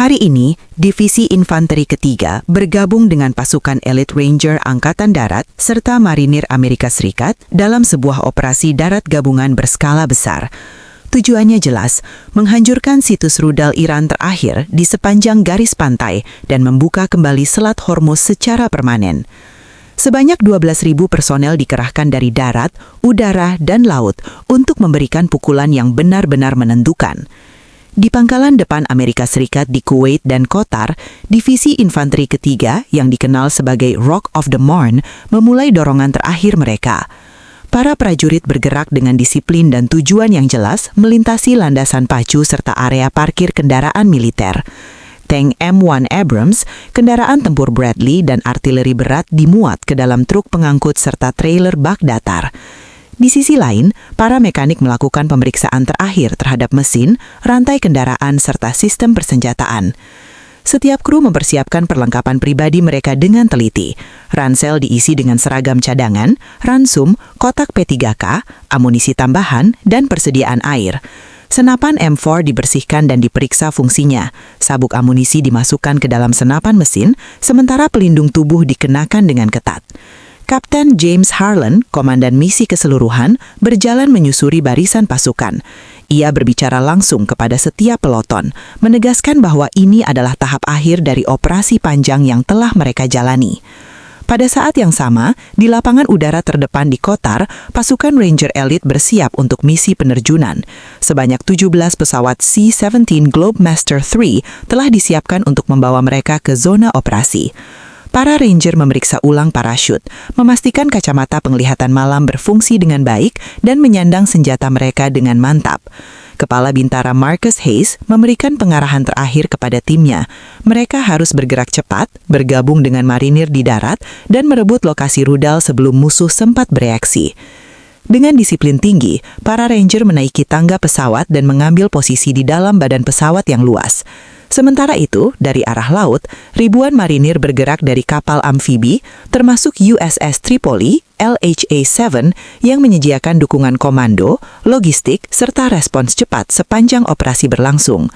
Hari ini, Divisi Infanteri Ketiga bergabung dengan pasukan Elite Ranger Angkatan Darat serta Marinir Amerika Serikat dalam sebuah operasi darat gabungan berskala besar. Tujuannya jelas, menghancurkan situs rudal Iran terakhir di sepanjang garis pantai dan membuka kembali Selat Hormuz secara permanen. Sebanyak 12.000 personel dikerahkan dari darat, udara, dan laut untuk memberikan pukulan yang benar-benar menentukan. Di pangkalan depan Amerika Serikat di Kuwait dan Qatar, Divisi Infanteri Ketiga yang dikenal sebagai Rock of the Marne memulai dorongan terakhir mereka. Para prajurit bergerak dengan disiplin dan tujuan yang jelas melintasi landasan pacu serta area parkir kendaraan militer. Tank M1 Abrams, kendaraan tempur Bradley dan artileri berat dimuat ke dalam truk pengangkut serta trailer bak datar. Di sisi lain, para mekanik melakukan pemeriksaan terakhir terhadap mesin, rantai kendaraan, serta sistem persenjataan. Setiap kru mempersiapkan perlengkapan pribadi mereka dengan teliti. Ransel diisi dengan seragam cadangan, ransum, kotak P3K, amunisi tambahan, dan persediaan air. Senapan M4 dibersihkan dan diperiksa fungsinya. Sabuk amunisi dimasukkan ke dalam senapan mesin, sementara pelindung tubuh dikenakan dengan ketat. Kapten James Harlan, Komandan Misi Keseluruhan, berjalan menyusuri barisan pasukan. Ia berbicara langsung kepada setiap peloton, menegaskan bahwa ini adalah tahap akhir dari operasi panjang yang telah mereka jalani. Pada saat yang sama, di lapangan udara terdepan di Qatar, pasukan Ranger Elite bersiap untuk misi penerjunan. Sebanyak 17 pesawat C-17 Globemaster III telah disiapkan untuk membawa mereka ke zona operasi. Para ranger memeriksa ulang parasut, memastikan kacamata penglihatan malam berfungsi dengan baik, dan menyandang senjata mereka dengan mantap. Kepala Bintara Marcus Hayes memberikan pengarahan terakhir kepada timnya. Mereka harus bergerak cepat, bergabung dengan marinir di darat, dan merebut lokasi rudal sebelum musuh sempat bereaksi. Dengan disiplin tinggi, para ranger menaiki tangga pesawat dan mengambil posisi di dalam badan pesawat yang luas. Sementara itu, dari arah laut, ribuan marinir bergerak dari kapal amfibi, termasuk USS Tripoli, LHA-7, yang menyediakan dukungan komando, logistik, serta respons cepat sepanjang operasi berlangsung.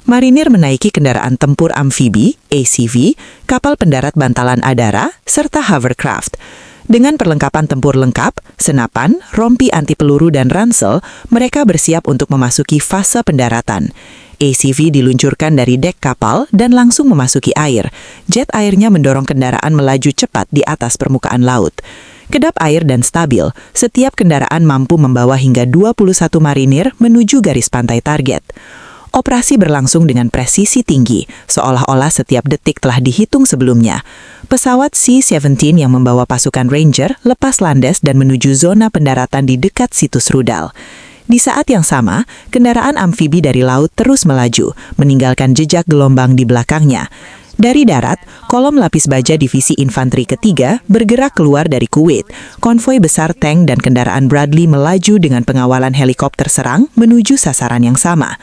Marinir menaiki kendaraan tempur amfibi, ACV, kapal pendarat bantalan adara, serta hovercraft. Dengan perlengkapan tempur lengkap, senapan, rompi anti peluru dan ransel, mereka bersiap untuk memasuki fase pendaratan. ACV diluncurkan dari dek kapal dan langsung memasuki air. Jet airnya mendorong kendaraan melaju cepat di atas permukaan laut. Kedap air dan stabil, setiap kendaraan mampu membawa hingga 21 marinir menuju garis pantai target. Operasi berlangsung dengan presisi tinggi, seolah-olah setiap detik telah dihitung sebelumnya. Pesawat C-17 yang membawa pasukan Ranger lepas landas dan menuju zona pendaratan di dekat situs rudal. Di saat yang sama, kendaraan amfibi dari laut terus melaju, meninggalkan jejak gelombang di belakangnya. Dari darat, kolom lapis baja Divisi Infanteri Ketiga bergerak keluar dari Kuwait. Konvoi besar tank dan kendaraan Bradley melaju dengan pengawalan helikopter serang menuju sasaran yang sama.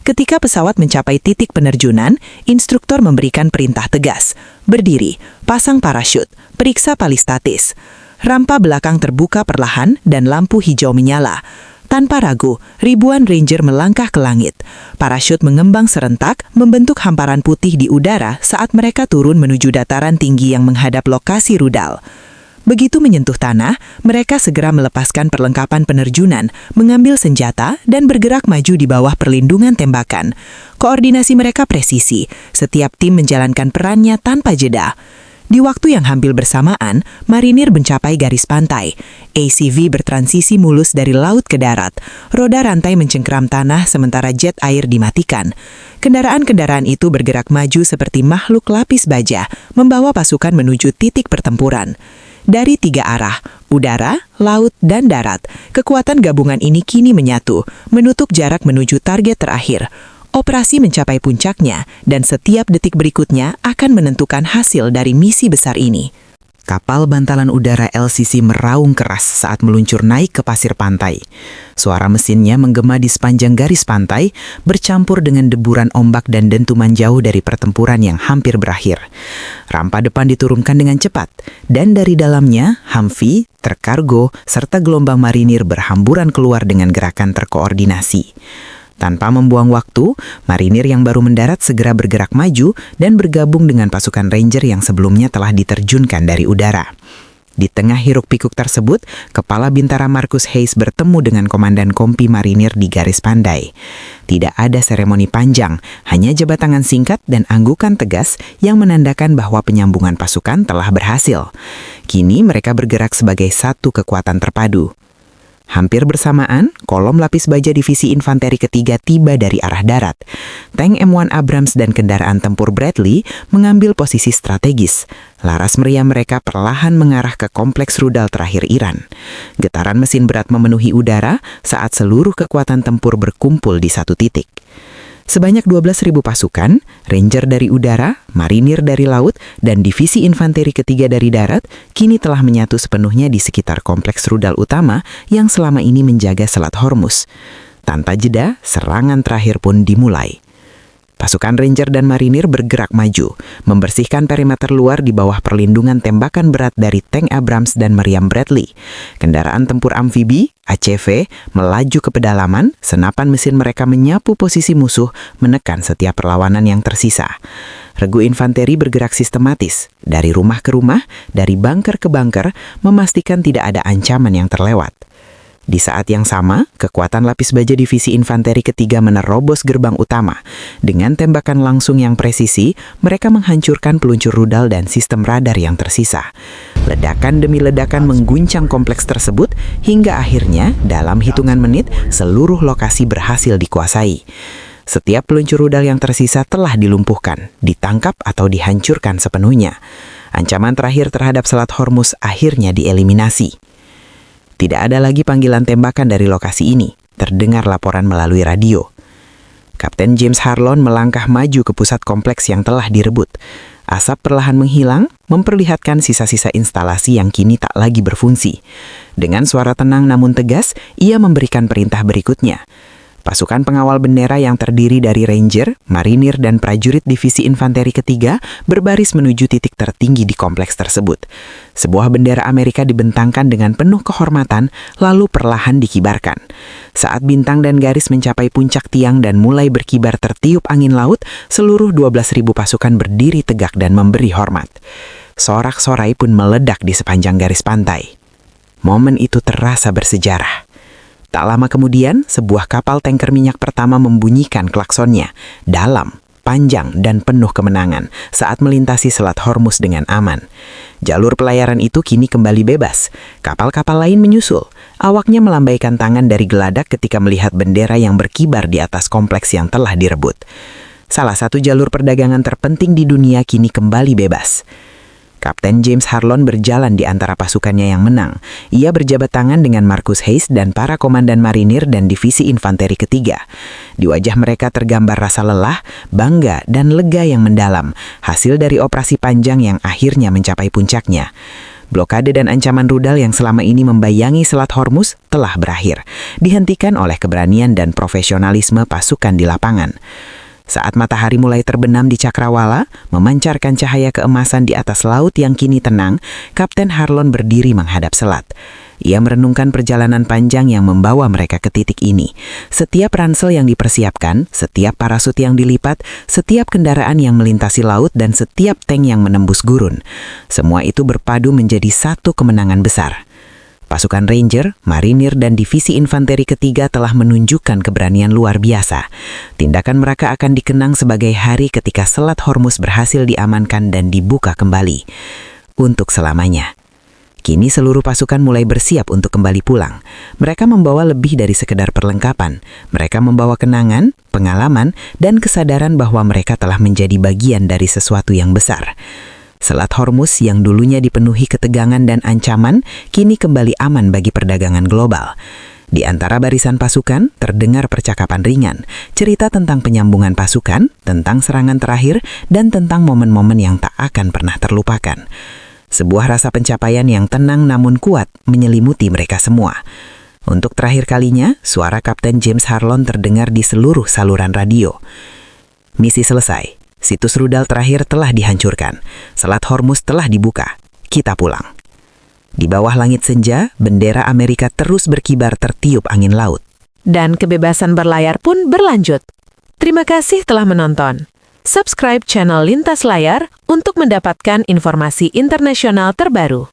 Ketika pesawat mencapai titik penerjunan, instruktur memberikan perintah tegas. Berdiri, pasang parasut, periksa palistatis. Rampa belakang terbuka perlahan dan lampu hijau menyala. Tanpa ragu, ribuan ranger melangkah ke langit. Parasut mengembang serentak, membentuk hamparan putih di udara saat mereka turun menuju dataran tinggi yang menghadap lokasi rudal. Begitu menyentuh tanah, mereka segera melepaskan perlengkapan penerjunan, mengambil senjata, dan bergerak maju di bawah perlindungan tembakan. Koordinasi mereka presisi, setiap tim menjalankan perannya tanpa jeda. Di waktu yang hampir bersamaan, marinir mencapai garis pantai. ACV bertransisi mulus dari laut ke darat. Roda rantai mencengkeram tanah sementara jet air dimatikan. Kendaraan-kendaraan itu bergerak maju seperti makhluk lapis baja, membawa pasukan menuju titik pertempuran. Dari 3 arah, udara, laut, dan darat, kekuatan gabungan ini kini menyatu, menutup jarak menuju target terakhir. Operasi mencapai puncaknya, dan setiap detik berikutnya akan menentukan hasil dari misi besar ini. Kapal bantalan udara LCC meraung keras saat meluncur naik ke pasir pantai. Suara mesinnya menggema di sepanjang garis pantai, bercampur dengan deburan ombak dan dentuman jauh dari pertempuran yang hampir berakhir. Rampa depan diturunkan dengan cepat, dan dari dalamnya, Humvee, truk kargo, serta gelombang marinir berhamburan keluar dengan gerakan terkoordinasi. Tanpa membuang waktu, marinir yang baru mendarat segera bergerak maju dan bergabung dengan pasukan Ranger yang sebelumnya telah diterjunkan dari udara. Di tengah hiruk-pikuk tersebut, Kepala Bintara Marcus Hayes bertemu dengan Komandan Kompi Marinir di garis pandai. Tidak ada seremoni panjang, hanya jabat tangan singkat dan anggukan tegas yang menandakan bahwa penyambungan pasukan telah berhasil. Kini mereka bergerak sebagai satu kekuatan terpadu. Hampir bersamaan, kolom lapis baja divisi infanteri ketiga tiba dari arah darat. Tank M1 Abrams dan kendaraan tempur Bradley mengambil posisi strategis. Laras meriam mereka perlahan mengarah ke kompleks rudal terakhir Iran. Getaran mesin berat memenuhi udara saat seluruh kekuatan tempur berkumpul di satu titik. Sebanyak 12.000 pasukan, Ranger dari udara, Marinir dari laut, dan divisi infanteri ketiga dari darat kini telah menyatu sepenuhnya di sekitar kompleks rudal utama yang selama ini menjaga Selat Hormuz. Tanpa jeda, serangan terakhir pun dimulai. Pasukan Ranger dan Marinir bergerak maju, membersihkan perimeter luar di bawah perlindungan tembakan berat dari tank Abrams dan meriam Bradley. Kendaraan tempur amfibi, ACV, melaju ke pedalaman, senapan mesin mereka menyapu posisi musuh, menekan setiap perlawanan yang tersisa. Regu infanteri bergerak sistematis, dari rumah ke rumah, dari bunker ke bunker, memastikan tidak ada ancaman yang terlewat. Di saat yang sama, kekuatan lapis baja divisi infanteri ketiga menerobos gerbang utama. Dengan tembakan langsung yang presisi, mereka menghancurkan peluncur rudal dan sistem radar yang tersisa. Ledakan demi ledakan mengguncang kompleks tersebut, hingga akhirnya, dalam hitungan menit, seluruh lokasi berhasil dikuasai. Setiap peluncur rudal yang tersisa telah dilumpuhkan, ditangkap atau dihancurkan sepenuhnya. Ancaman terakhir terhadap Selat Hormuz akhirnya dieliminasi. Tidak ada lagi panggilan tembakan dari lokasi ini, terdengar laporan melalui radio. Kapten James Harlon melangkah maju ke pusat kompleks yang telah direbut. Asap perlahan menghilang, memperlihatkan sisa-sisa instalasi yang kini tak lagi berfungsi. Dengan suara tenang namun tegas, ia memberikan perintah berikutnya. Pasukan pengawal bendera yang terdiri dari Ranger, Marinir, dan prajurit divisi infanteri ketiga berbaris menuju titik tertinggi di kompleks tersebut. Sebuah bendera Amerika dibentangkan dengan penuh kehormatan, lalu perlahan dikibarkan. Saat bintang dan garis mencapai puncak tiang dan mulai berkibar tertiup angin laut, seluruh 12.000 pasukan berdiri tegak dan memberi hormat. Sorak-sorai pun meledak di sepanjang garis pantai. Momen itu terasa bersejarah. Tak lama kemudian, sebuah kapal tanker minyak pertama membunyikan klaksonnya, dalam, panjang, dan penuh kemenangan saat melintasi Selat Hormuz dengan aman. Jalur pelayaran itu kini kembali bebas. Kapal-kapal lain menyusul. Awaknya melambaikan tangan dari geladak ketika melihat bendera yang berkibar di atas kompleks yang telah direbut. Salah satu jalur perdagangan terpenting di dunia kini kembali bebas. Kapten James Harlon berjalan di antara pasukannya yang menang. Ia berjabat tangan dengan Marcus Hayes dan para komandan marinir dan divisi infanteri ketiga. Di wajah mereka tergambar rasa lelah, bangga, dan lega yang mendalam, hasil dari operasi panjang yang akhirnya mencapai puncaknya. Blokade dan ancaman rudal yang selama ini membayangi Selat Hormuz telah berakhir, dihentikan oleh keberanian dan profesionalisme pasukan di lapangan. Saat matahari mulai terbenam di Cakrawala, memancarkan cahaya keemasan di atas laut yang kini tenang, Kapten Harlon berdiri menghadap selat. Ia merenungkan perjalanan panjang yang membawa mereka ke titik ini. Setiap ransel yang dipersiapkan, setiap parasut yang dilipat, setiap kendaraan yang melintasi laut, dan setiap tank yang menembus gurun. Semua itu berpadu menjadi satu kemenangan besar. Pasukan Ranger, Marinir, dan Divisi Infanteri ketiga telah menunjukkan keberanian luar biasa. Tindakan mereka akan dikenang sebagai hari ketika Selat Hormuz berhasil diamankan dan dibuka kembali. Untuk selamanya. Kini seluruh pasukan mulai bersiap untuk kembali pulang. Mereka membawa lebih dari sekedar perlengkapan. Mereka membawa kenangan, pengalaman, dan kesadaran bahwa mereka telah menjadi bagian dari sesuatu yang besar. Selat Hormuz yang dulunya dipenuhi ketegangan dan ancaman, kini kembali aman bagi perdagangan global. Di antara barisan pasukan, terdengar percakapan ringan, cerita tentang penyambungan pasukan, tentang serangan terakhir, dan tentang momen-momen yang tak akan pernah terlupakan. Sebuah rasa pencapaian yang tenang namun kuat menyelimuti mereka semua. Untuk terakhir kalinya, suara Kapten James Harlon terdengar di seluruh saluran radio. Misi selesai. Situs rudal terakhir telah dihancurkan. Selat Hormuz telah dibuka. Kita pulang. Di bawah langit senja, bendera Amerika terus berkibar tertiup angin laut. dan kebebasan berlayar pun berlanjut. Terima kasih telah menonton. Subscribe channel Lintas Layar untuk mendapatkan informasi internasional terbaru.